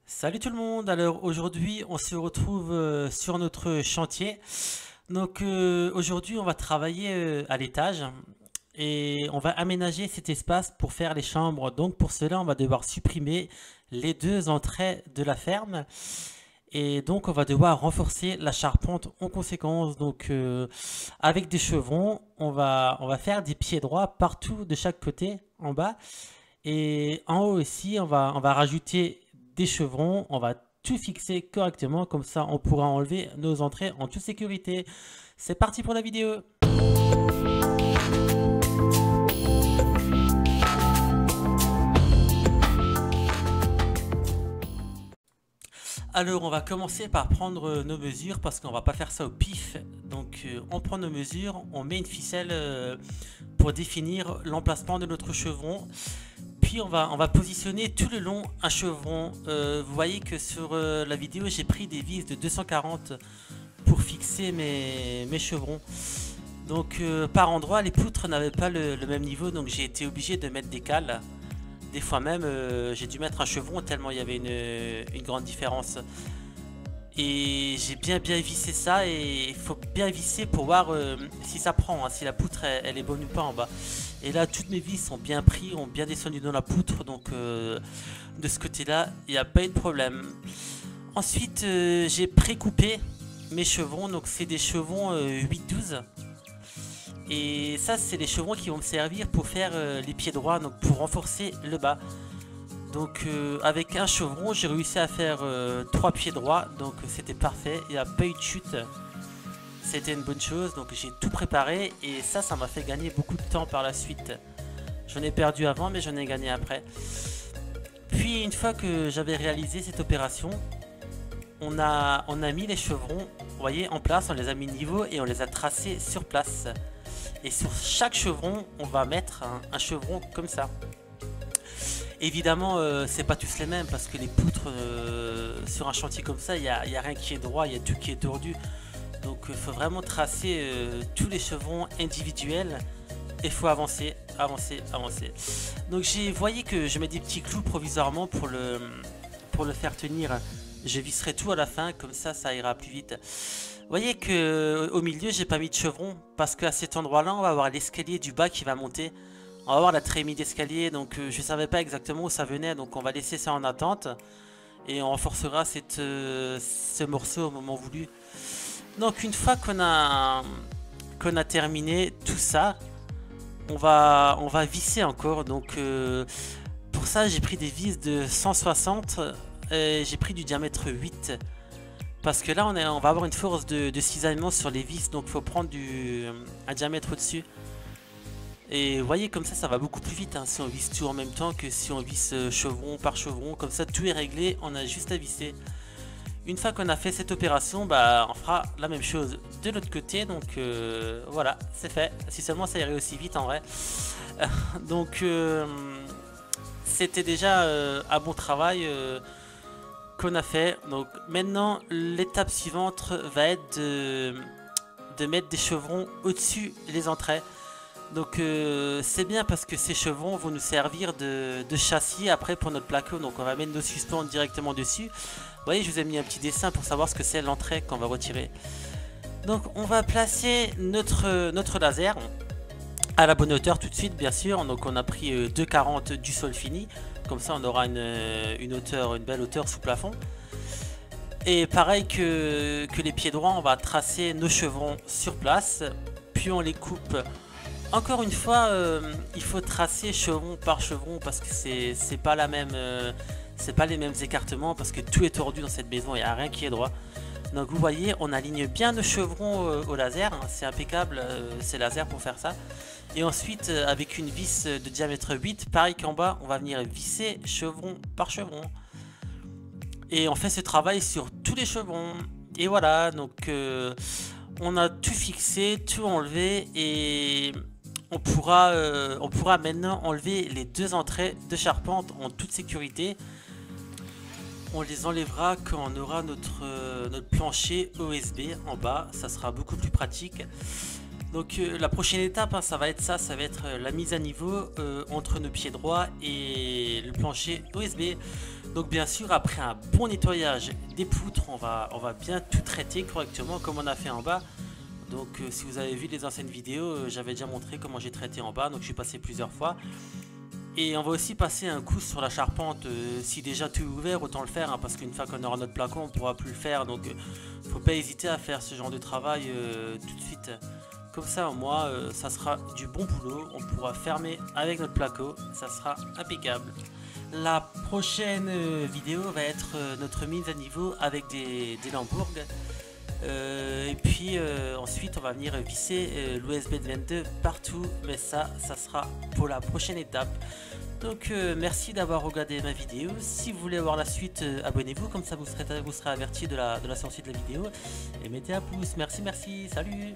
Salut tout le monde, alors aujourd'hui on se retrouve sur notre chantier. Aujourd'hui on va travailler à l'étage et on va aménager cet espace pour faire les chambres. Donc pour cela on va devoir supprimer les deux entrées de la ferme et donc on va devoir renforcer la charpente en conséquence. Avec des chevrons on va faire des pieds droits partout de chaque côté en bas. Et en haut aussi, on va rajouter des chevrons, on va tout fixer correctement, comme ça on pourra enlever nos entrées en toute sécurité. C'est parti pour la vidéo. Alors on va commencer par prendre nos mesures parce qu'on va pas faire ça au pif. On prend nos mesures, on met une ficelle pour définir l'emplacement de notre chevron. Puis on va positionner tout le long un chevron. Vous voyez que sur la vidéo j'ai pris des vis de 240 pour fixer mes chevrons. Par endroit les poutres n'avaient pas le même niveau, donc j'ai été obligé de mettre des cales. Des fois même j'ai dû mettre un chevron tellement il y avait une grande différence. Et j'ai bien vissé ça, et il faut bien visser pour voir si ça prend, hein, si la poutre elle est bonne ou pas en bas. Et là toutes mes vis sont bien pris, ont bien descendu dans la poutre, de ce côté là il n'y a pas eu de problème. Ensuite j'ai pré-coupé mes chevrons, donc c'est des chevrons 8-12. Et ça c'est les chevrons qui vont me servir pour faire les pieds droits, donc pour renforcer le bas. Avec un chevron j'ai réussi à faire 3 pieds droits, donc c'était parfait, il n'y a pas eu de chute. C'était une bonne chose, donc j'ai tout préparé et ça m'a fait gagner beaucoup de temps par la suite. J'en ai perdu avant mais j'en ai gagné après. Puis une fois que j'avais réalisé cette opération, on a mis les chevrons, vous voyez, en place, on les a mis niveau et on les a tracés sur place. Et sur chaque chevron, on va mettre un chevron comme ça. Évidemment, c'est pas tous les mêmes parce que les poutres sur un chantier comme ça, il n'y a rien qui est droit, il y a tout qui est tordu. Donc il faut vraiment tracer tous les chevrons individuels et il faut avancer. Donc j'ai voyé que je mets des petits clous provisoirement pour le faire tenir. Je visserai tout à la fin, comme ça ira plus vite. Vous voyez que au milieu j'ai pas mis de chevron parce qu'à cet endroit là on va avoir l'escalier du bas qui va monter. On va avoir la trémie d'escalier, donc je savais pas exactement où ça venait, donc on va laisser ça en attente. Et on renforcera ce morceau au moment voulu. Donc une fois qu'on a terminé tout ça, on va visser encore. Pour ça j'ai pris des vis de 160 et j'ai pris du diamètre 8. Parce que là on va avoir une force de cisaillement sur les vis, donc il faut prendre un diamètre au-dessus. Et vous voyez, comme ça va beaucoup plus vite hein, si on visse tout en même temps que si on visse chevron par chevron. Comme ça tout est réglé, on a juste à visser. Une fois qu'on a fait cette opération, bah, on fera la même chose de l'autre côté. Voilà, c'est fait. Si seulement ça irait aussi vite en vrai. C'était déjà un bon travail qu'on a fait. Donc maintenant l'étape suivante va être de mettre des chevrons au-dessus les entrées. C'est bien parce que ces chevrons vont nous servir de châssis après pour notre placo. Donc on va mettre nos suspens directement dessus. Vous voyez, je vous ai mis un petit dessin pour savoir ce que c'est l'entrée qu'on va retirer. Donc on va placer notre laser à la bonne hauteur tout de suite bien sûr. Donc on a pris 2,40 du sol fini. Comme ça on aura une belle hauteur sous plafond. Et pareil que les pieds droits, on va tracer nos chevrons sur place. Puis on les coupe. Encore une fois, il faut tracer chevron par chevron parce que c'est pas les mêmes écartements parce que tout est tordu dans cette maison, il n'y a rien qui est droit. Donc vous voyez, on aligne bien nos chevrons au laser, hein, c'est impeccable, c'est laser pour faire ça. Et ensuite, avec une vis de diamètre 8, pareil qu'en bas, on va venir visser chevron par chevron. Et on fait ce travail sur tous les chevrons. Et voilà, on a tout fixé, tout enlevé et on pourra maintenant enlever les deux entrées de charpente en toute sécurité. On les enlèvera quand on aura notre plancher OSB en bas, ça sera beaucoup plus pratique. La prochaine étape, hein, ça va être la mise à niveau entre nos pieds droits et le plancher OSB. Donc bien sûr, après un bon nettoyage des poutres, on va bien tout traiter correctement comme on a fait en bas. Donc si vous avez vu les anciennes vidéos, j'avais déjà montré comment j'ai traité en bas, donc je suis passé plusieurs fois. Et on va aussi passer un coup sur la charpente. Si déjà tout est ouvert, autant le faire, hein, parce qu'une fois qu'on aura notre plafond, on ne pourra plus le faire. Donc faut pas hésiter à faire ce genre de travail tout de suite. Comme ça, au moins, ça sera du bon boulot. On pourra fermer avec notre placo. Ça sera impeccable. La prochaine vidéo va être notre mise à niveau avec des Lambourg. Et puis ensuite, on va venir visser l'USB de 22 partout. Mais ça sera pour la prochaine étape. Donc merci d'avoir regardé ma vidéo. Si vous voulez avoir la suite, abonnez-vous. Comme ça, vous serez averti de la sortie de la vidéo. Et mettez un pouce. Merci, salut!